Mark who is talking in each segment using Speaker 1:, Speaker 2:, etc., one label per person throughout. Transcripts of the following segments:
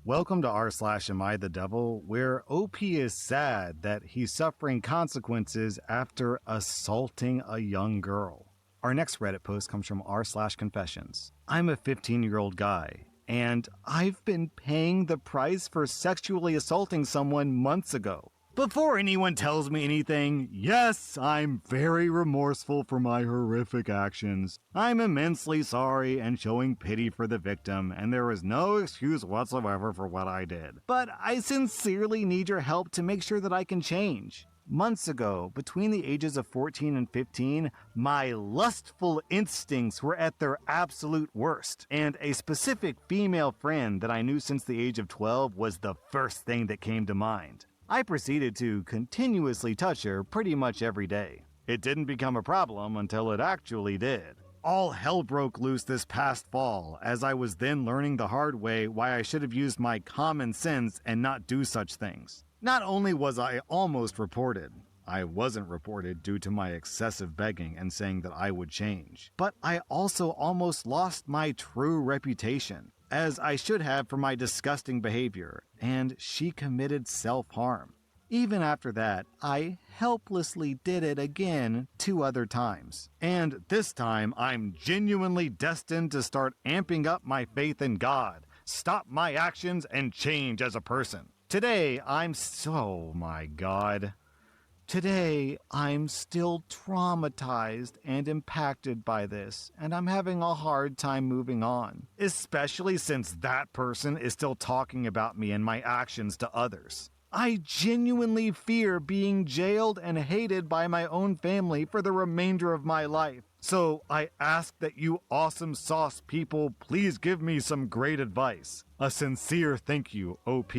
Speaker 1: Welcome to r/Am I the Devil, where OP is sad that he's suffering consequences after assaulting a young girl. Our next Reddit post comes from r/Confessions. I'm a 15-year-old guy, and I've been paying the price for sexually assaulting someone months ago. Before anyone tells me anything, yes, I'm very remorseful for my horrific actions. I'm immensely sorry and showing pity for the victim, and there is no excuse whatsoever for what I did. But I sincerely need your help to make sure that I can change. Months ago, between the ages of 14 and 15, my lustful instincts were at their absolute worst, and a specific female friend that I knew since the age of 12 was the first thing that came to mind. I proceeded to continuously touch her pretty much every day. It didn't become a problem until it actually did. All hell broke loose this past fall, as I was then learning the hard way why I should have used my common sense and not do such things. Not only was I almost reported, I wasn't reported due to my excessive begging and saying that I would change, but I also almost lost my true reputation, as I should have for my disgusting behavior, and she committed self-harm. Even after that, I helplessly did it again 2 other times. And this time, I'm genuinely destined to start amping up my faith in God, stop my actions, and change as a person. Today, I'm still traumatized and impacted by this, and I'm having a hard time moving on, especially since that person is still talking about me and my actions to others. I genuinely fear being jailed and hated by my own family for the remainder of my life. So I ask that you awesome sauce people please give me some great advice. A sincere thank you, OP.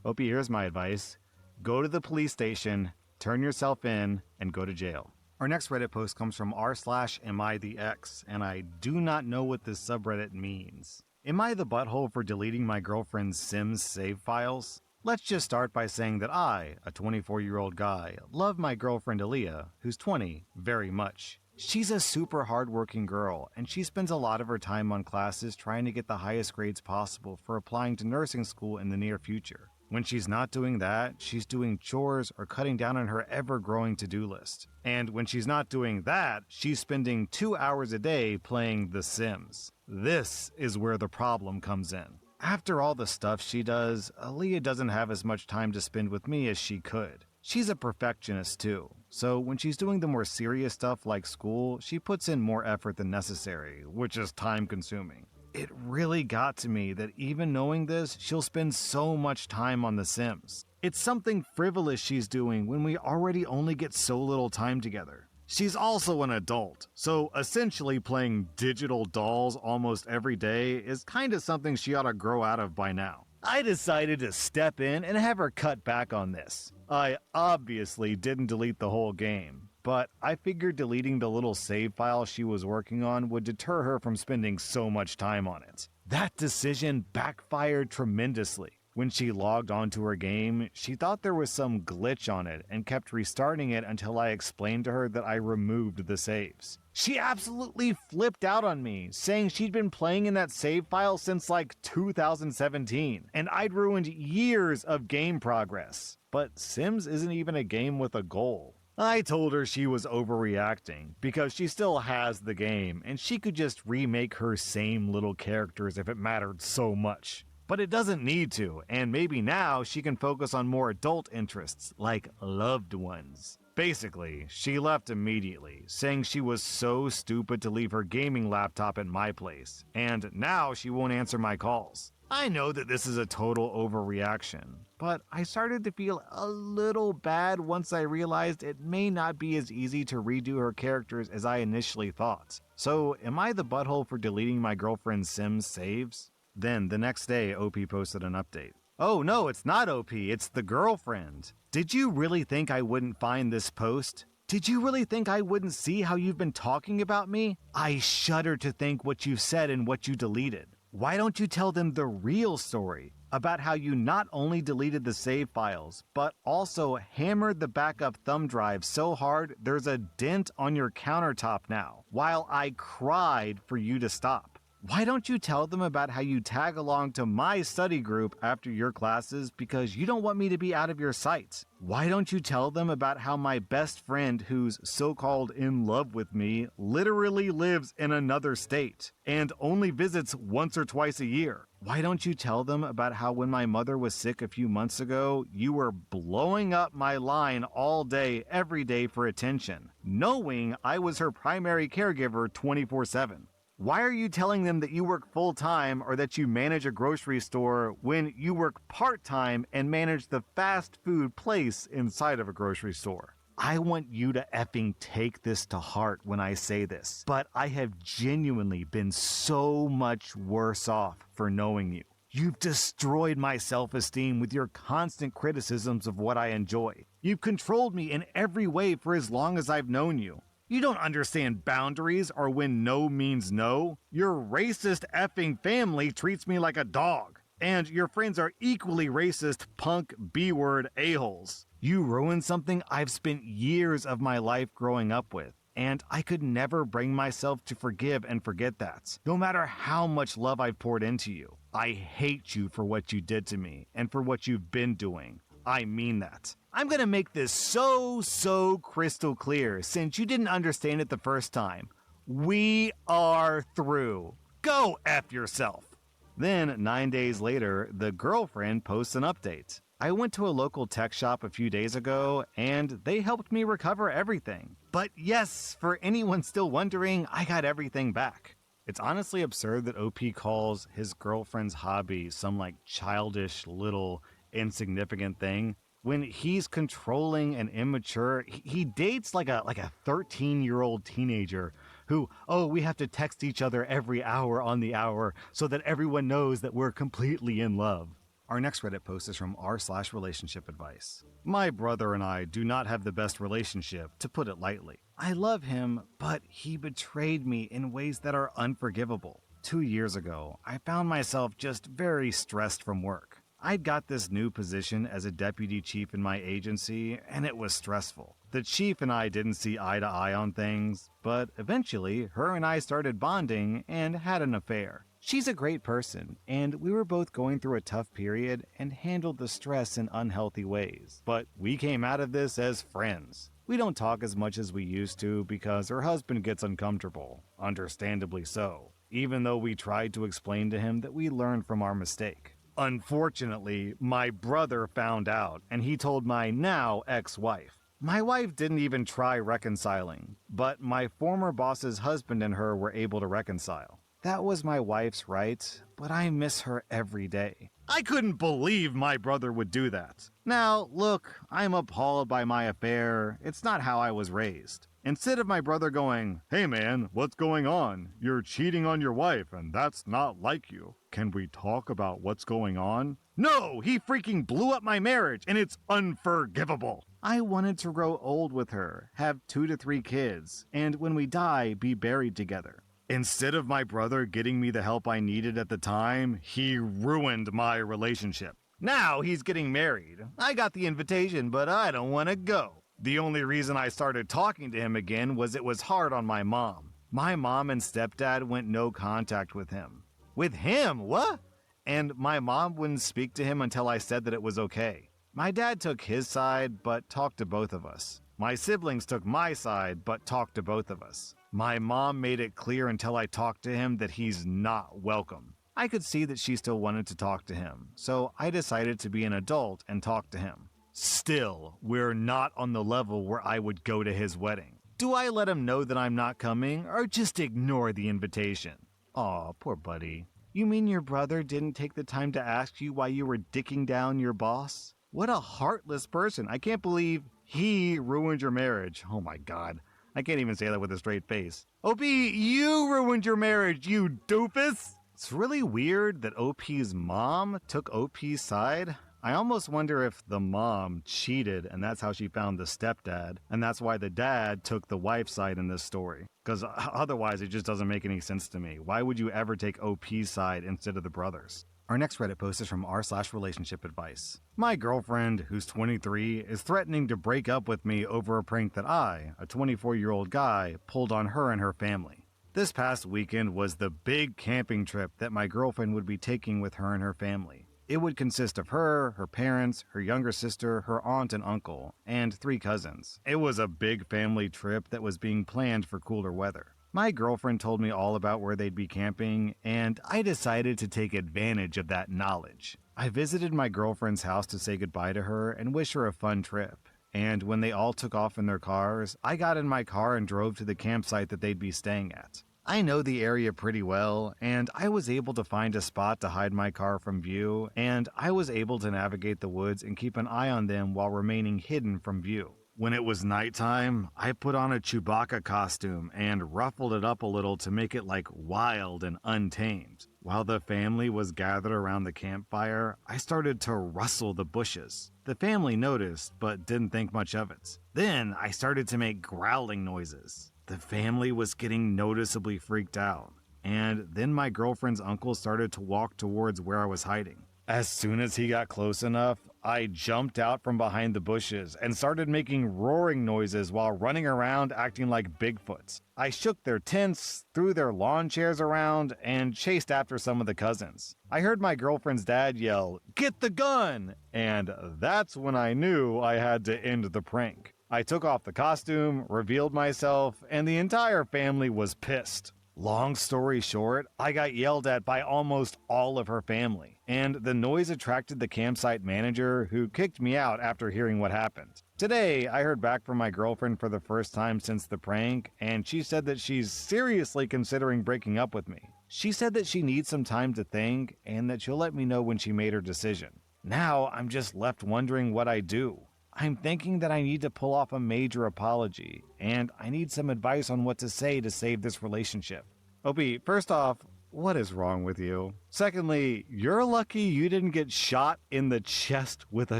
Speaker 1: OP, here's my advice. Go to the police station, turn yourself in, and go to jail. Our next Reddit post comes from r/Am I the X, and I do not know what this subreddit means. Am I the butthole for deleting my girlfriend's Sims save files? Let's just start by saying that I, a 24-year-old guy, love my girlfriend Aaliyah, who's 20, very much. She's a super hardworking girl, and she spends a lot of her time on classes trying to get the highest grades possible for applying to nursing school in the near future. When she's not doing that, she's doing chores or cutting down on her ever-growing to-do list. And when she's not doing that, she's spending 2 hours a day playing The Sims. This is where the problem comes in. After all the stuff she does, Aaliyah doesn't have as much time to spend with me as she could. She's a perfectionist too, so when she's doing the more serious stuff like school, she puts in more effort than necessary, which is time-consuming. It really got to me that even knowing this, she'll spend so much time on The Sims. It's something frivolous she's doing when we already only get so little time together. She's also an adult, so essentially playing digital dolls almost every day is kinda something she ought to grow out of by now. I decided to step in and have her cut back on this. I obviously didn't delete the whole game, but I figured deleting the little save file she was working on would deter her from spending so much time on it. That decision backfired tremendously. When she logged onto her game, she thought there was some glitch on it and kept restarting it until I explained to her that I removed the saves. She absolutely flipped out on me, saying she'd been playing in that save file since like 2017, and I'd ruined years of game progress. But Sims isn't even a game with a goal. I told her she was overreacting, because she still has the game, and she could just remake her same little characters if it mattered so much. But it doesn't need to, and maybe now she can focus on more adult interests, like loved ones. Basically, she left immediately, saying she was so stupid to leave her gaming laptop at my place, and now she won't answer my calls. I know that this is a total overreaction, but I started to feel a little bad once I realized it may not be as easy to redo her characters as I initially thought. So, am I the butthole for deleting my girlfriend's Sims saves? Then, the next day, OP posted an update. Oh no, it's not OP, it's the girlfriend. Did you really think I wouldn't find this post? Did you really think I wouldn't see how you've been talking about me? I shudder to think what you've said and what you deleted. Why don't you tell them the real story about how you not only deleted the save files, but also hammered the backup thumb drive so hard there's a dent on your countertop now, while I cried for you to stop? Why don't you tell them about how you tag along to my study group after your classes because you don't want me to be out of your sight? Why don't you tell them about how my best friend who's so-called in love with me literally lives in another state and only visits once or twice a year? Why don't you tell them about how when my mother was sick a few months ago, you were blowing up my line all day, every day for attention, knowing I was her primary caregiver 24/7? Why are you telling them that you work full-time or that you manage a grocery store when you work part-time and manage the fast food place inside of a grocery store? I want you to effing take this to heart when I say this, but I have genuinely been so much worse off for knowing you. You've destroyed my self-esteem with your constant criticisms of what I enjoy. You've controlled me in every way for as long as I've known you. You don't understand boundaries or when no means no. Your racist effing family treats me like a dog. And your friends are equally racist punk B-word a-holes. You ruined something I've spent years of my life growing up with. And I could never bring myself to forgive and forget that, no matter how much love I've poured into you. I hate you for what you did to me and for what you've been doing. I mean that. I'm gonna make this so crystal clear since you didn't understand it the first time. We are through. Go F yourself. Then, 9 days later, the girlfriend posts an update. I went to a local tech shop a few days ago, and they helped me recover everything. But yes, for anyone still wondering, I got everything back. It's honestly absurd that OP calls his girlfriend's hobby some childish little insignificant thing. When he's controlling and immature, he dates like a 13-year-old teenager who, we have to text each other every hour on the hour so that everyone knows that we're completely in love. Our next Reddit post is from r/relationship advice. My brother and I do not have the best relationship, to put it lightly. I love him, but he betrayed me in ways that are unforgivable. 2 years ago, I found myself just very stressed from work. I'd got this new position as a deputy chief in my agency, and it was stressful. The chief and I didn't see eye to eye on things, but eventually, her and I started bonding and had an affair. She's a great person, and we were both going through a tough period and handled the stress in unhealthy ways. But we came out of this as friends. We don't talk as much as we used to because her husband gets uncomfortable, understandably so, even though we tried to explain to him that we learned from our mistake. Unfortunately, my brother found out, and he told my now ex-wife. My wife didn't even try reconciling, but my former boss's husband and her were able to reconcile. That was my wife's right, but I miss her every day. I couldn't believe my brother would do that. Now, look, I'm appalled by my affair. It's not how I was raised. Instead of my brother going, "Hey man, what's going on? You're cheating on your wife and that's not like you. Can we talk about what's going on?" No, he freaking blew up my marriage and it's unforgivable. I wanted to grow old with her, have 2 to 3 kids, and when we die, be buried together. Instead of my brother getting me the help I needed at the time, he ruined my relationship. Now he's getting married. I got the invitation, but I don't want to go. The only reason I started talking to him again was it was hard on my mom. My mom and stepdad went no contact with him. With him? What? And my mom wouldn't speak to him until I said that it was okay. My dad took his side, but talked to both of us. My siblings took my side, but talked to both of us. My mom made it clear until I talked to him that he's not welcome. I could see that she still wanted to talk to him, so I decided to be an adult and talk to him. Still, we're not on the level where I would go to his wedding. Do I let him know that I'm not coming, or just ignore the invitation? Aw, poor buddy. You mean your brother didn't take the time to ask you why you were dicking down your boss? What a heartless person. I can't believe he ruined your marriage. Oh my god. I can't even say that with a straight face. OP, you ruined your marriage, you doofus! It's really weird that OP's mom took OP's side. I almost wonder if the mom cheated and that's how she found the stepdad, and that's why the dad took the wife's side in this story. Because otherwise it just doesn't make any sense to me. Why would you ever take OP's side instead of the brothers? Our next Reddit post is from r/relationship advice. My girlfriend, who's 23, is threatening to break up with me over a prank that I, a 24-year-old guy, pulled on her and her family. This past weekend was the big camping trip that my girlfriend would be taking with her and her family. It would consist of her, her parents, her younger sister, her aunt and uncle, and 3 cousins. It was a big family trip that was being planned for cooler weather. My girlfriend told me all about where they'd be camping, and I decided to take advantage of that knowledge. I visited my girlfriend's house to say goodbye to her and wish her a fun trip. And when they all took off in their cars, I got in my car and drove to the campsite that they'd be staying at. I know the area pretty well, and I was able to find a spot to hide my car from view, and I was able to navigate the woods and keep an eye on them while remaining hidden from view. When it was nighttime, I put on a Chewbacca costume and ruffled it up a little to make it like wild and untamed. While the family was gathered around the campfire, I started to rustle the bushes. The family noticed, but didn't think much of it. Then I started to make growling noises. The family was getting noticeably freaked out. And then my girlfriend's uncle started to walk towards where I was hiding. As soon as he got close enough, I jumped out from behind the bushes and started making roaring noises while running around acting like Bigfoot. I shook their tents, threw their lawn chairs around, and chased after some of the cousins. I heard my girlfriend's dad yell, "Get the gun!" And that's when I knew I had to end the prank. I took off the costume, revealed myself, and the entire family was pissed. Long story short, I got yelled at by almost all of her family, and the noise attracted the campsite manager, who kicked me out after hearing what happened. Today, I heard back from my girlfriend for the first time since the prank, and she said that she's seriously considering breaking up with me. She said that she needs some time to think, and that she'll let me know when she made her decision. Now, I'm just left wondering what I do. I'm thinking that I need to pull off a major apology, and I need some advice on what to say to save this relationship. Opie, first off, what is wrong with you? Secondly, you're lucky you didn't get shot in the chest with a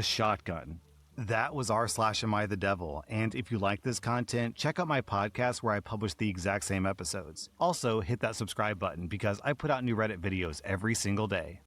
Speaker 1: shotgun. That was r/Am I the Devil, and if you like this content, check out my podcast where I publish the exact same episodes. Also, hit that subscribe button because I put out new Reddit videos every single day.